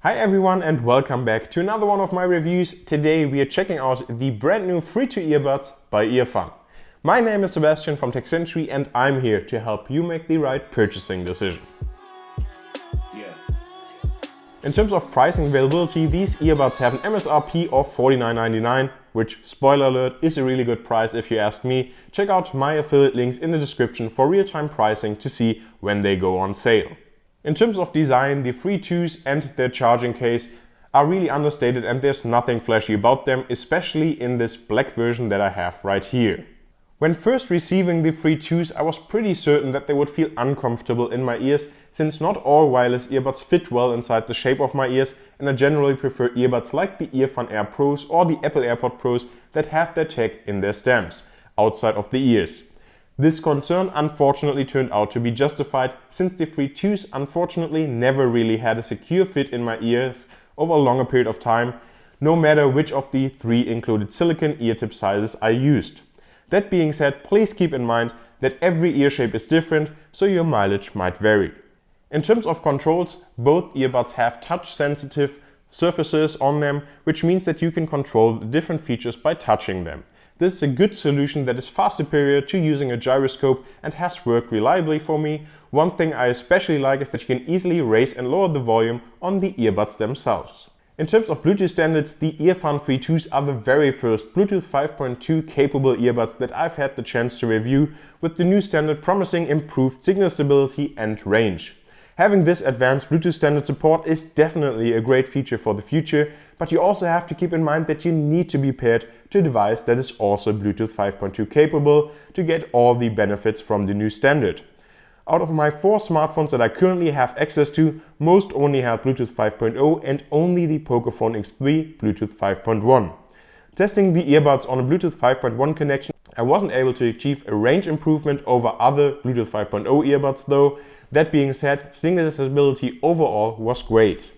Hi everyone and welcome back to another one of my reviews. Today we are checking out the brand new free-to earbuds by EarFun. My name is Sebastian from TechCentury and I'm here to help you make the right purchasing decision. In terms of pricing availability, these earbuds have an MSRP of $49.99, which, spoiler alert, is a really good price if you ask me. Check out my affiliate links in the description for real-time pricing to see when they go on sale. In terms of design, the Free 2s and their charging case are really understated and there's nothing flashy about them, especially in this black version that I have right here. When first receiving the Free 2s, I was pretty certain that they would feel uncomfortable in my ears, since not all wireless earbuds fit well inside the shape of my ears, and I generally prefer earbuds like the EarFun Air Pros or the Apple AirPod Pros that have their tech in their stems, outside of the ears. This concern unfortunately turned out to be justified, since the Free 2s unfortunately never really had a secure fit in my ears over a longer period of time, no matter which of the three included silicone ear tip sizes I used. That being said, please keep in mind that every ear shape is different, so your mileage might vary. In terms of controls, both earbuds have touch-sensitive surfaces on them, which means that you can control the different features by touching them. This is a good solution that is far superior to using a gyroscope and has worked reliably for me. One thing I especially like is that you can easily raise and lower the volume on the earbuds themselves. In terms of Bluetooth standards, the EarFun Free 2s are the very first Bluetooth 5.2 capable earbuds that I've had the chance to review, with the new standard promising improved signal stability and range. Having this advanced Bluetooth standard support is definitely a great feature for the future, but you also have to keep in mind that you need to be paired to a device that is also Bluetooth 5.2 capable to get all the benefits from the new standard. Out of my 4 smartphones that I currently have access to, most only have Bluetooth 5.0 and only the Pocophone X3 Bluetooth 5.1. Testing the earbuds on a Bluetooth 5.1 connection, I wasn't able to achieve a range improvement over other Bluetooth 5.0 earbuds though. That being said, signal accessibility overall was great.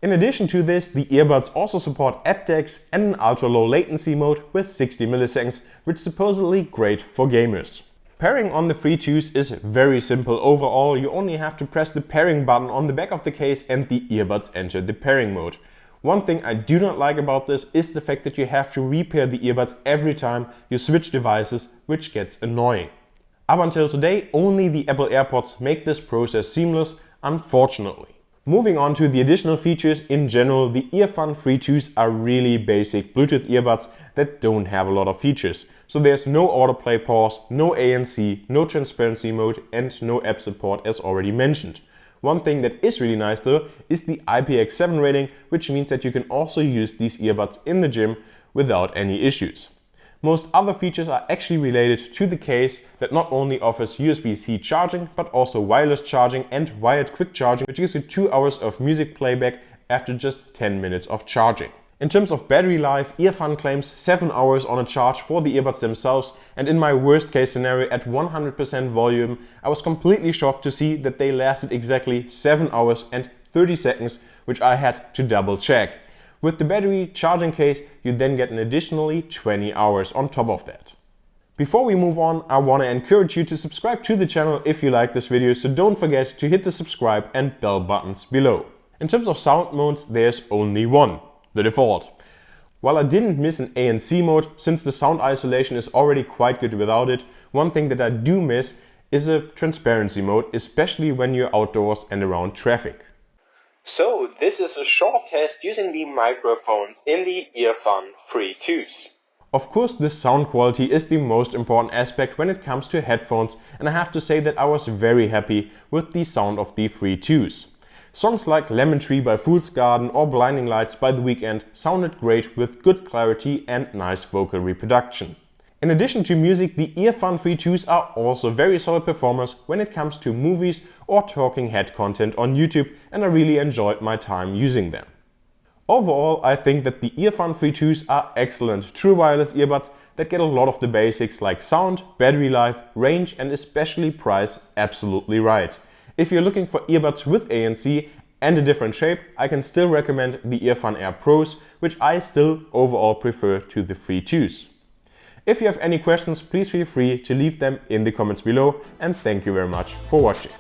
In addition to this, the earbuds also support aptX and an ultra-low latency mode with 60 milliseconds, which is supposedly great for gamers. Pairing on the Free 2s is very simple overall. You only have to press the pairing button on the back of the case and the earbuds enter the pairing mode. One thing I do not like about this is the fact that you have to repair the earbuds every time you switch devices, which gets annoying. Up until today, only the Apple AirPods make this process seamless, unfortunately. Moving on to the additional features, in general, the EarFun Free 2s are really basic Bluetooth earbuds that don't have a lot of features. So there's no autoplay pause, no ANC, no transparency mode and no app support as already mentioned. One thing that is really nice though is the IPX7 rating, which means that you can also use these earbuds in the gym without any issues. Most other features are actually related to the case that not only offers USB-C charging, but also wireless charging and wired quick charging, which gives you 2 hours of music playback after just 10 minutes of charging. In terms of battery life, EarFun claims 7 hours on a charge for the earbuds themselves, and in my worst case scenario at 100% volume, I was completely shocked to see that they lasted exactly 7 hours and 30 seconds, which I had to double check. With the battery charging case, you then get an additionally 20 hours on top of that. Before we move on, I want to encourage you to subscribe to the channel if you like this video, so don't forget to hit the subscribe and bell buttons below. In terms of sound modes, there's only one, the default. While I didn't miss an ANC mode, since the sound isolation is already quite good without it, one thing that I do miss is a transparency mode, especially when you're outdoors and around traffic. So this is a short test using the microphones in the EarFun Free 2s. Of course, the sound quality is the most important aspect when it comes to headphones, and I have to say that I was very happy with the sound of the Free 2s. Songs like Lemon Tree by Fool's Garden or Blinding Lights by The Weeknd sounded great with good clarity and nice vocal reproduction. In addition to music, the EarFun Free 2s are also very solid performers when it comes to movies or talking head content on YouTube, and I really enjoyed my time using them. Overall, I think that the EarFun Free 2s are excellent true wireless earbuds that get a lot of the basics like sound, battery life, range and especially price absolutely right. If you're looking for earbuds with ANC and a different shape, I can still recommend the EarFun Air Pros, which I still overall prefer to the Free 2s. If you have any questions, please feel free to leave them in the comments below, and thank you very much for watching.